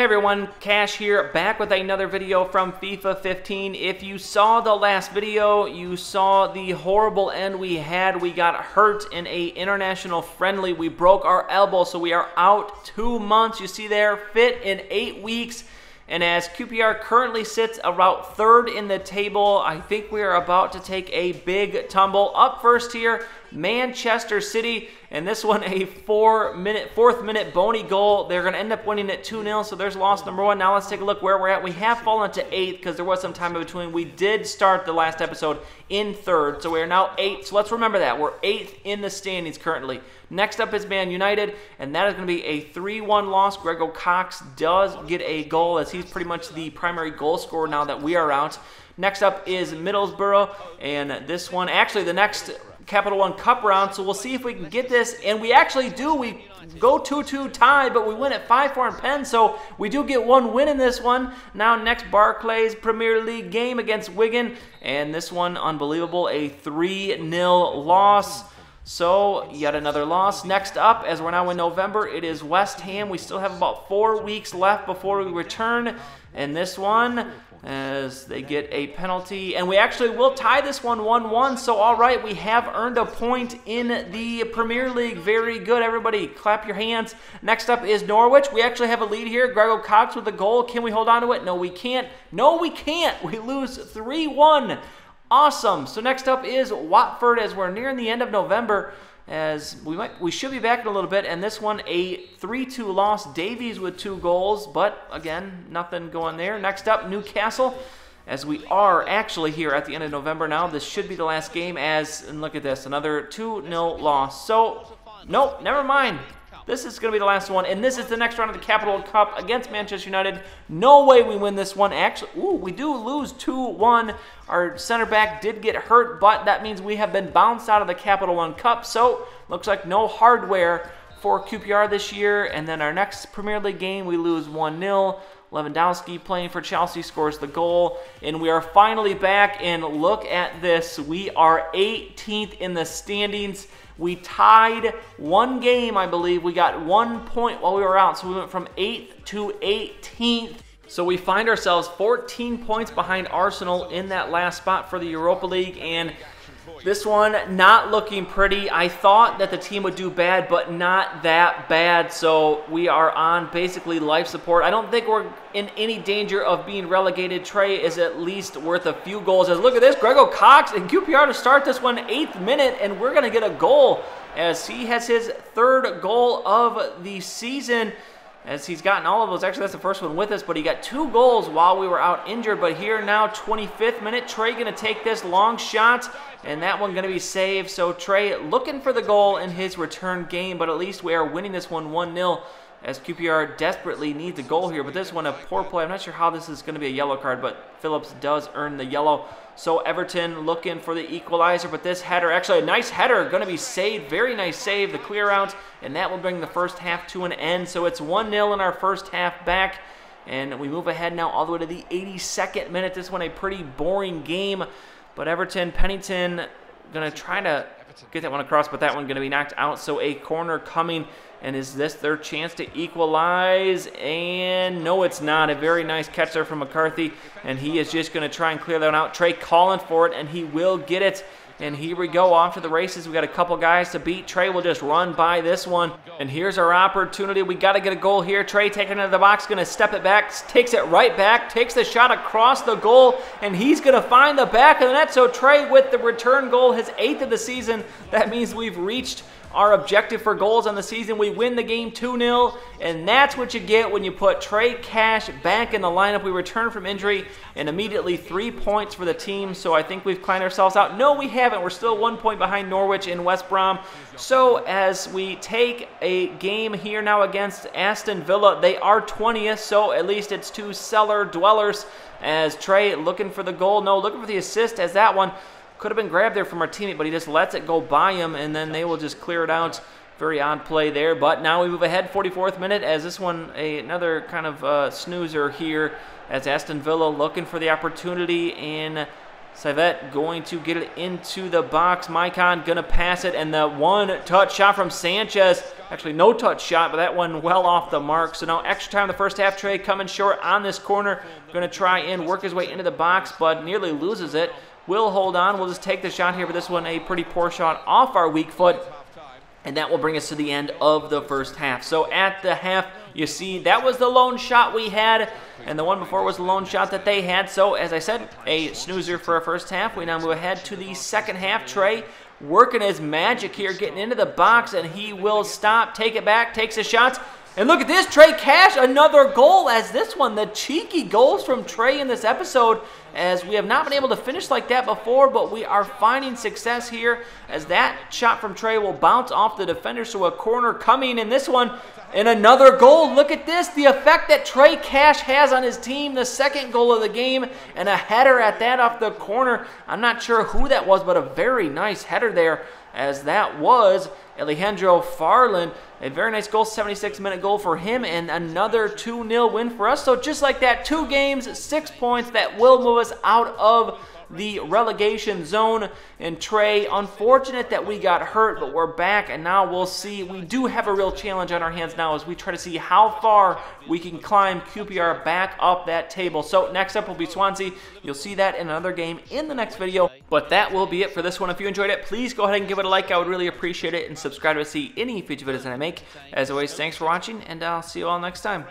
Hey everyone, Cash here, back with another video from FIFA 15. If you saw the last video, you saw the horrible end we had. We got hurt in a international friendly. We broke our elbow, so we are out 2 months. You see there, fit in 8 weeks. And as QPR currently sits about third in the table, I think we are about to take a big tumble. Up first here, Manchester City, and this one a fourth minute Boney goal. They're going to end up winning it 2-0, so there's loss number one. Now let's take a look where we're at. We have fallen to 8th because there was some time in between. We did start the last episode in 3rd, so we are now 8th. So let's remember that. We're 8th in the standings currently. Next up is Man United, and that is going to be a 3-1 loss. Grego Cox does get a goal as he's pretty much the primary goal scorer now that we are out. Next up is Middlesbrough, and this one, actually the next Capital One Cup round, so we'll see if we can get this, and we actually do. We go 2-2 tied, but we win at 5-4 in pen, so we do get one win in this one. Now next, Barclays Premier League game against Wigan, and this one, unbelievable, a 3-0 loss. So, yet another loss. Next up, as we're now in November, it is West Ham. We still have about 4 weeks left before we return. And this one, as they get a penalty. And we actually will tie this one 1-1. So, all right, we have earned a point in the Premier League. Very good, everybody. Clap your hands. Next up is Norwich. We actually have a lead here. Grego Cox with the goal. Can we hold on to it? No, we can't. No, we can't. We lose 3-1. Awesome. So next up is Watford as we're nearing the end of November, as we should be back in a little bit, and this one a 3-2 loss. Davies with 2 goals, but again, nothing going there. Next up, Newcastle, as we are actually here at the end of November now. This should be the last game, and look at this, another 2-0 loss. So, nope, never mind. This is going to be the last one, and this is the next round of the Capital Cup against Manchester United. No way we win this one. Actually, we do lose 2-1. Our center back did get hurt, but that means we have been bounced out of the Capital One Cup. So, looks like no hardware for QPR this year. And then our next Premier League game, we lose 1-0. Lewandowski playing for Chelsea scores the goal. And we are finally back, and look at this. We are 18th in the standings. We tied 1 game, I believe. We got 1 point while we were out, so we went from 8th to 18th. So we find ourselves 14 points behind Arsenal in that last spot for the Europa League, and this one not looking pretty. I thought that the team would do bad, but not that bad, so we are on basically life support. I don't think we're in any danger of being relegated. Trey is at least worth a few goals. As look at this, Grego Cox and QPR to start this one, 8th minute, and we're going to get a goal as he has his 3rd goal of the season. As he's gotten all of those. Actually, that's the first one with us, but he got 2 goals while we were out injured. But here now, 25th minute, Trey going to take this long shot, and that one going to be saved. So Trey looking for the goal in his return game, but at least we are winning this one 1-0 as QPR desperately needs a goal here. But this one, a poor play. I'm not sure how this is going to be a yellow card, but Phillips does earn the yellow. So Everton looking for the equalizer, but this header, actually a nice header, going to be saved. Very nice save, the clear out, and that will bring the first half to an end. So it's 1-0 in our first half back, and we move ahead now all the way to the 82nd minute. This one a pretty boring game, but Everton, Pennington going to try to get that one across, but that one going to be knocked out. So a corner coming, and is this their chance to equalize? And no, it's not. A very nice catch there from McCarthy, and he is just going to try and clear that one out. Trey calling for it, and he will get it. And here we go, off to the races. We got a couple guys to beat. Trey will just run by this one. And here's our opportunity. We got to get a goal here. Trey taking it into the box, going to step it back, takes it right back, takes the shot across the goal, and he's going to find the back of the net. So Trey with the return goal, his 8th of the season. That means we've reached our objective for goals on the season. We win the game 2-0, and that's what you get when you put Trey Cash back in the lineup. We return from injury, and immediately 3 points for the team, so I think we've climbed ourselves out. No, we haven't. We're still 1 point behind Norwich and West Brom. So as we take a game here now against Aston Villa, they are 20th, so at least it's 2 cellar dwellers, as Trey looking for the goal. No, looking for the assist, as that one could have been grabbed there from our teammate, but he just lets it go by him, and then they will just clear it out. Very odd play there, but now we move ahead, 44th minute, as this one, another kind of snoozer here, as Aston Villa looking for the opportunity, and Savet going to get it into the box. Maicon going to pass it, and the one-touch shot from Sanchez Actually, no touch shot, but that one well off the mark. So now extra time in the first half. Trey coming short on this corner. Going to try and work his way into the box, but nearly loses it. Will hold on. We'll just take the shot here, but this one a pretty poor shot off our weak foot. And that will bring us to the end of the first half. So at the half, you see that was the lone shot we had, and the one before was the lone shot that they had. So as I said, a snoozer for our first half. We now move ahead to the second half. Trey working his magic here, getting into the box, and he will stop, take it back, takes his shots. And look at this, Trey Cash, another goal as this one. The cheeky goals from Trey in this episode, as we have not been able to finish like that before, but we are finding success here as that shot from Trey will bounce off the defender, so a corner coming in this one. And another goal. Look at this, the effect that Trey Cash has on his team. The second goal of the game, and a header at that off the corner. I'm not sure who that was, but a very nice header there, as that was Alejandro Farland. A very nice goal, 76-minute goal for him, and another 2-0 win for us. So just like that, 2 games, 6 points that will move us out of the relegation zone. And Trey, unfortunate that we got hurt, but we're back, and now we'll see. We do have a real challenge on our hands now as we try to see how far we can climb QPR back up that table. So next up will be Swansea. You'll see that in another game in the next video, but that will be it for this one. If you enjoyed it, please go ahead and give it a like. I would really appreciate it, and subscribe to see any future videos that I make. As always, thanks for watching, and I'll see you all next time.